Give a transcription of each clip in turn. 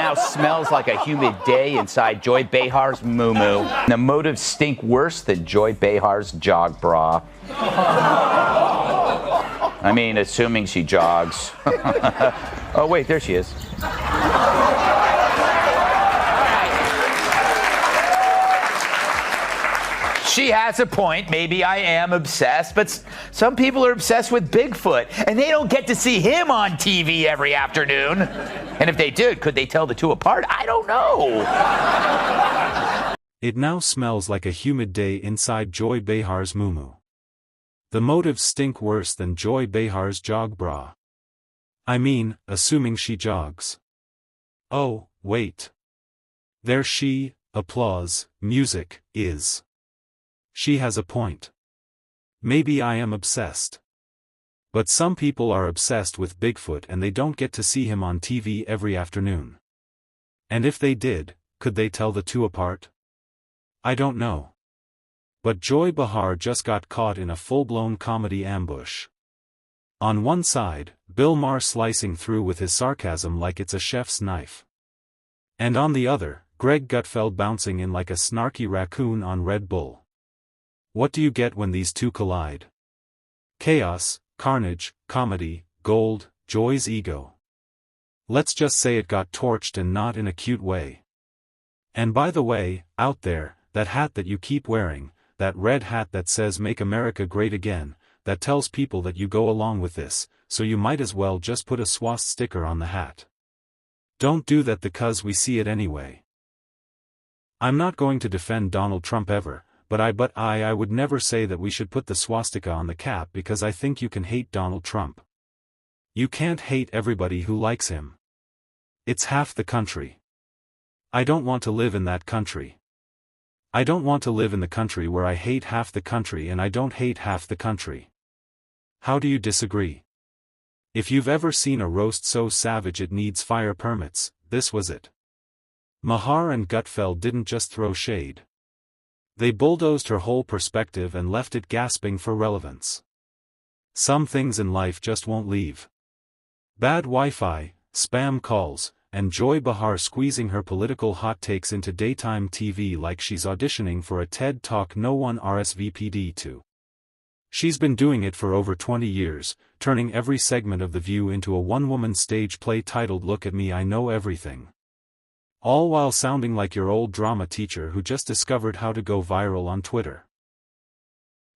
now smells like a humid day inside Joy Behar's moo-moo. The motives stink worse than Joy Behar's jog bra. I mean, assuming she jogs. Oh, wait, there she is. She has a point. Maybe I am obsessed, but some people are obsessed with Bigfoot, and they don't get to see him on TV every afternoon. And if they did, could they tell the two apart? I don't know. It now smells like a humid day inside Joy Behar's moo-moo. The motives stink worse than Joy Behar's jog bra. I mean, assuming she jogs. Oh, wait. There she, applause, music, is. She has a point. Maybe I am obsessed. But some people are obsessed with Bigfoot and they don't get to see him on TV every afternoon. And if they did, could they tell the two apart? I don't know. But Joy Behar just got caught in a full-blown comedy ambush. On one side, Bill Maher slicing through with his sarcasm like it's a chef's knife. And on the other, Gutfeld bouncing in like a snarky raccoon on Red Bull. What do you get when these two collide? Chaos, carnage, comedy, gold, Joy's ego. Let's just say it got torched and not in a cute way. And by the way, out there, that hat that you keep wearing, that red hat that says Make America Great Again, that tells people that you go along with this, so you might as well just put a swastika on the hat. Don't do that because we see it anyway. I'm not going to defend Donald Trump ever, but I would never say that we should put the swastika on the cap because I think you can hate Donald Trump. You can't hate everybody who likes him. It's half the country. I don't want to live in that country. I don't want to live in the country where I hate half the country and I don't hate half the country. How do you disagree? If you've ever seen a roast so savage it needs fire permits, this was it. Maher and Gutfeld didn't just throw shade. They bulldozed her whole perspective and left it gasping for relevance. Some things in life just won't leave. Bad Wi-Fi, spam calls, and Joy Behar squeezing her political hot takes into daytime TV like she's auditioning for a TED Talk no one RSVP'd to. She's been doing it for over 20 years, turning every segment of The View into a one-woman stage play titled Look at Me, I Know Everything. All while sounding like your old drama teacher who just discovered how to go viral on Twitter.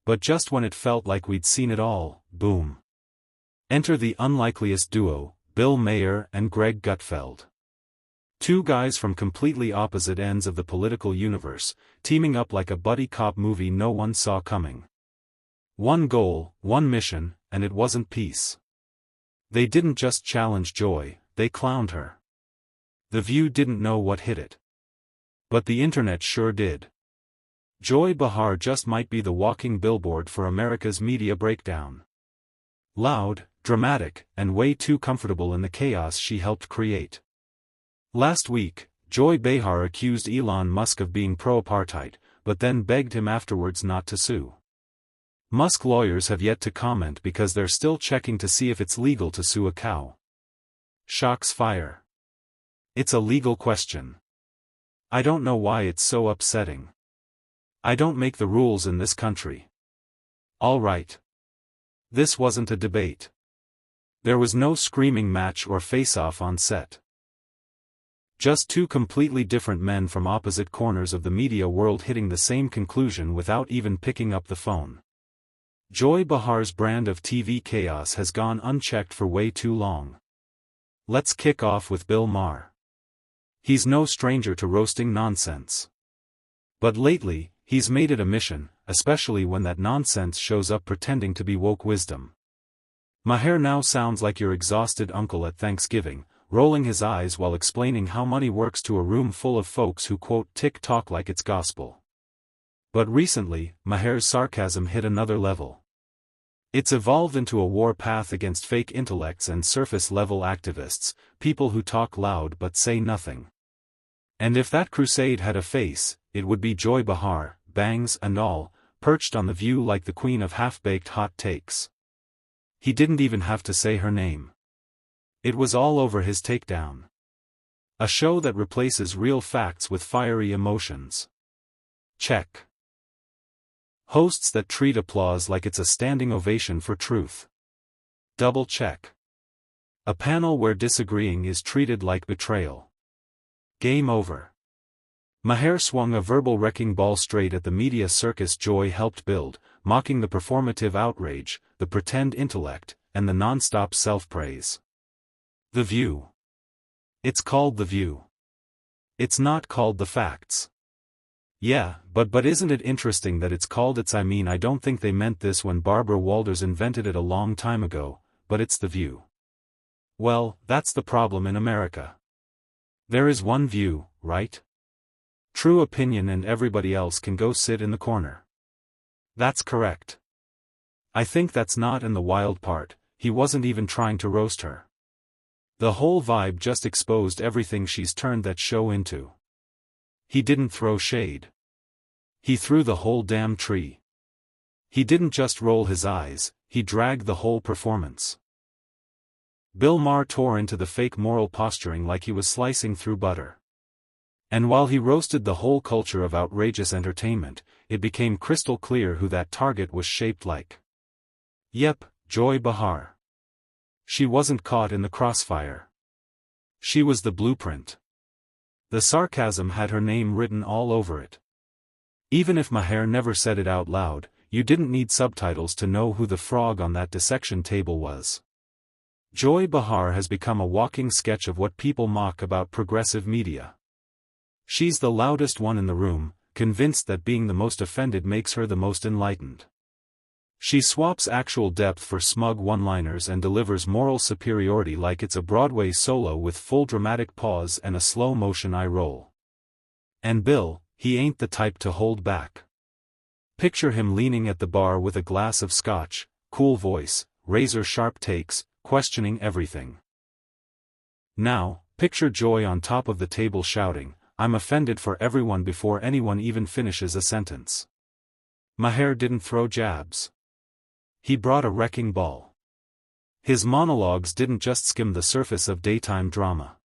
But just when it felt like we'd seen it all, boom. Enter the unlikeliest duo, Bill Maher and Gutfeld. Two guys from completely opposite ends of the political universe, teaming up like a buddy cop movie no one saw coming. One goal, one mission, and it wasn't peace. They didn't just challenge Joy, they clowned her. The View didn't know what hit it. But the internet sure did. Joy Behar just might be the walking billboard for America's media breakdown. Loud, dramatic, and way too comfortable in the chaos she helped create. Last week, Joy Behar accused Elon Musk of being pro-apartheid, but then begged him afterwards not to sue. Musk lawyers have yet to comment because they're still checking to see if it's legal to sue a cow. Shocks fire. It's a legal question. I don't know why it's so upsetting. I don't make the rules in this country. All right. This wasn't a debate. There was no screaming match or face-off on set. Just two completely different men from opposite corners of the media world hitting the same conclusion without even picking up the phone. Joy Behar's brand of TV chaos has gone unchecked for way too long. Let's kick off with Bill Maher. He's no stranger to roasting nonsense. But lately, he's made it a mission, especially when that nonsense shows up pretending to be woke wisdom. Maher now sounds like your exhausted uncle at Thanksgiving, rolling his eyes while explaining how money works to a room full of folks who quote TikTok like it's gospel. But recently, Maher's sarcasm hit another level. It's evolved into a war path against fake intellects and surface-level activists, people who talk loud but say nothing. And if that crusade had a face, it would be Joy Behar, bangs and all, perched on The View like the queen of half-baked hot takes. He didn't even have to say her name. It was all over his takedown. A show that replaces real facts with fiery emotions. Check. Hosts that treat applause like it's a standing ovation for truth. Double check. A panel where disagreeing is treated like betrayal. Game over. Maher swung a verbal wrecking ball straight at the media circus Joy helped build, mocking the performative outrage, the pretend intellect, and the non-stop self-praise. The View. It's called The View. It's not called The Facts. Yeah, but isn't it interesting that it's called I mean, I don't think they meant this when Barbara Walters invented it a long time ago, but it's The View. Well, that's the problem in America. There is one view, right? True opinion, and everybody else can go sit in the corner. That's correct. I think that's not in the wild part, he wasn't even trying to roast her. The whole vibe just exposed everything she's turned that show into. He didn't throw shade. He threw the whole damn tree. He didn't just roll his eyes, he dragged the whole performance. Bill Maher tore into the fake moral posturing like he was slicing through butter. And while he roasted the whole culture of outrageous entertainment, it became crystal clear who that target was shaped like. Yep, Joy Behar. She wasn't caught in the crossfire. She was the blueprint. The sarcasm had her name written all over it. Even if Maher never said it out loud, you didn't need subtitles to know who the frog on that dissection table was. Joy Behar has become a walking sketch of what people mock about progressive media. She's the loudest one in the room, convinced that being the most offended makes her the most enlightened. She swaps actual depth for smug one-liners and delivers moral superiority like it's a Broadway solo with full dramatic pause and a slow-motion eye roll. And Bill, he ain't the type to hold back. Picture him leaning at the bar with a glass of scotch, cool voice, razor-sharp takes, questioning everything. Now, picture Joy on top of the table shouting, "I'm offended for everyone," before anyone even finishes a sentence. Maher didn't throw jabs. He brought a wrecking ball. His monologues didn't just skim the surface of daytime drama.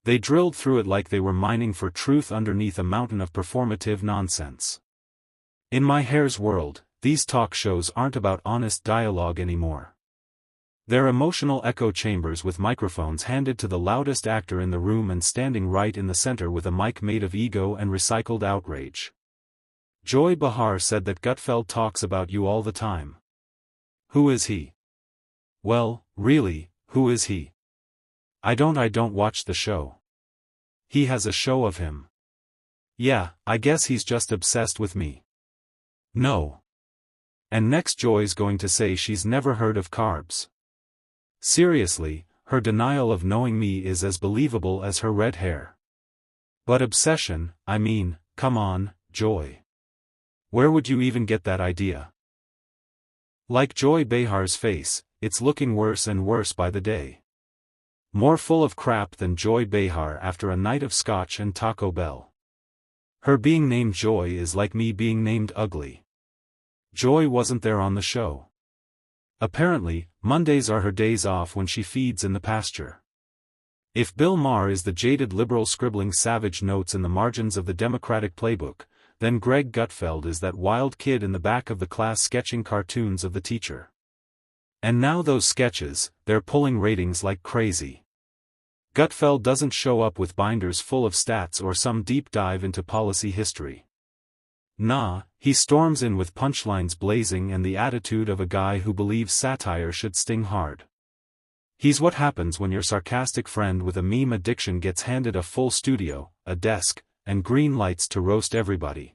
They drilled through it like they were mining for truth underneath a mountain of performative nonsense. In Maher's world, these talk shows aren't about honest dialogue anymore. They're emotional echo chambers with microphones handed to the loudest actor in the room and standing right in the center with a mic made of ego and recycled outrage. Joy Behar said that Gutfeld talks about you all the time. Who is he? Well, really, who is he? I don't watch the show. He has a show of him. Yeah, I guess he's just obsessed with me. No. And next Joy's going to say she's never heard of carbs. Seriously, her denial of knowing me is as believable as her red hair. But obsession, I mean, come on, Joy. Where would you even get that idea? Like Joy Behar's face, it's looking worse and worse by the day. More full of crap than Joy Behar after a night of scotch and Taco Bell. Her being named Joy is like me being named ugly. Joy wasn't there on the show. Apparently, Mondays are her days off when she feeds in the pasture. If Bill Maher is the jaded liberal scribbling savage notes in the margins of the Democratic playbook, then Greg Gutfeld is that wild kid in the back of the class sketching cartoons of the teacher. And now those sketches, they're pulling ratings like crazy. Gutfeld doesn't show up with binders full of stats or some deep dive into policy history. Nah, he storms in with punchlines blazing and the attitude of a guy who believes satire should sting hard. He's what happens when your sarcastic friend with a meme addiction gets handed a full studio, a desk, and green lights to roast everybody.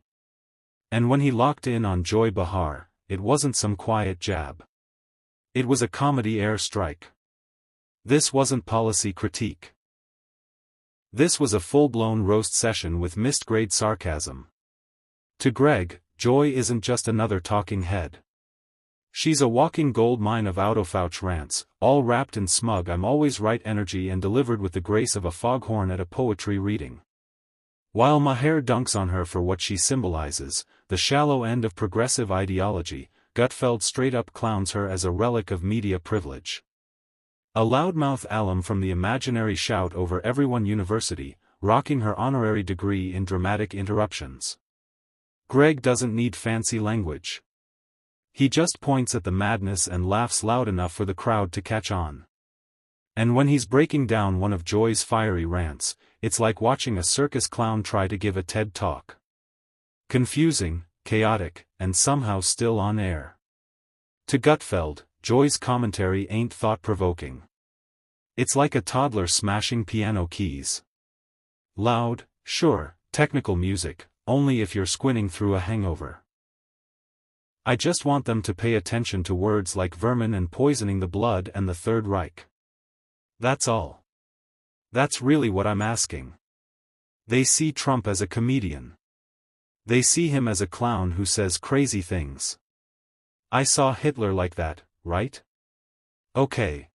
And when he locked in on Joy Behar, it wasn't some quiet jab. It was a comedy airstrike. This wasn't policy critique. This was a full-blown roast session with missed-grade sarcasm. To Greg, Joy isn't just another talking head. She's a walking gold mine of out-of-ouch rants, all wrapped in smug I'm always right energy and delivered with the grace of a foghorn at a poetry reading. While Maher dunks on her for what she symbolizes, the shallow end of progressive ideology, Gutfeld straight-up clowns her as a relic of media privilege. A loudmouth alum from the imaginary shout over everyone university, rocking her honorary degree in dramatic interruptions. Greg doesn't need fancy language. He just points at the madness and laughs loud enough for the crowd to catch on. And when he's breaking down one of Joy's fiery rants, it's like watching a circus clown try to give a TED talk. Confusing, chaotic, and somehow still on air. To Gutfeld, Joy's commentary ain't thought-provoking. It's like a toddler smashing piano keys. Loud, sure, technical music, only if you're squinting through a hangover. I just want them to pay attention to words like vermin and poisoning the blood and the Third Reich. That's all. That's really what I'm asking. They see Trump as a comedian. They see him as a clown who says crazy things. I saw Hitler like that, right? Okay.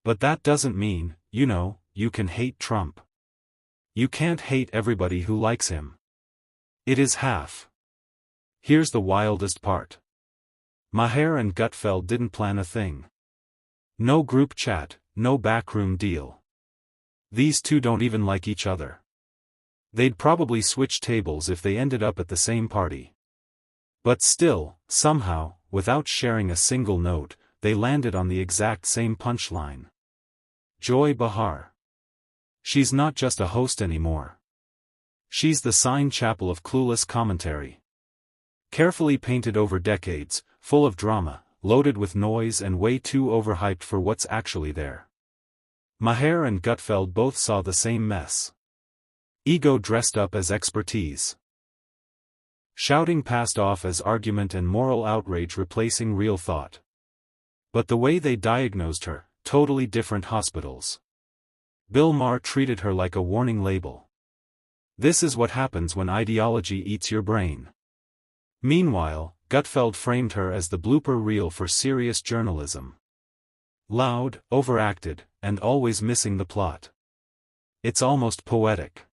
But that doesn't mean, you can hate Trump. You can't hate everybody who likes him. It is half. Here's the wildest part. Maher and Gutfeld didn't plan a thing. No group chat, no backroom deal. These two don't even like each other. They'd probably switch tables if they ended up at the same party. But still, somehow, without sharing a single note, they landed on the exact same punchline. Joy Behar. She's not just a host anymore. She's the sign chapel of clueless commentary. Carefully painted over decades, full of drama, loaded with noise and way too overhyped for what's actually there. Maher and Gutfeld both saw the same mess. Ego dressed up as expertise. Shouting passed off as argument and moral outrage replacing real thought. But the way they diagnosed her, totally different hospitals. Bill Maher treated her like a warning label. This is what happens when ideology eats your brain. Meanwhile, Gutfeld framed her as the blooper reel for serious journalism. Loud, overacted, and always missing the plot. It's almost poetic.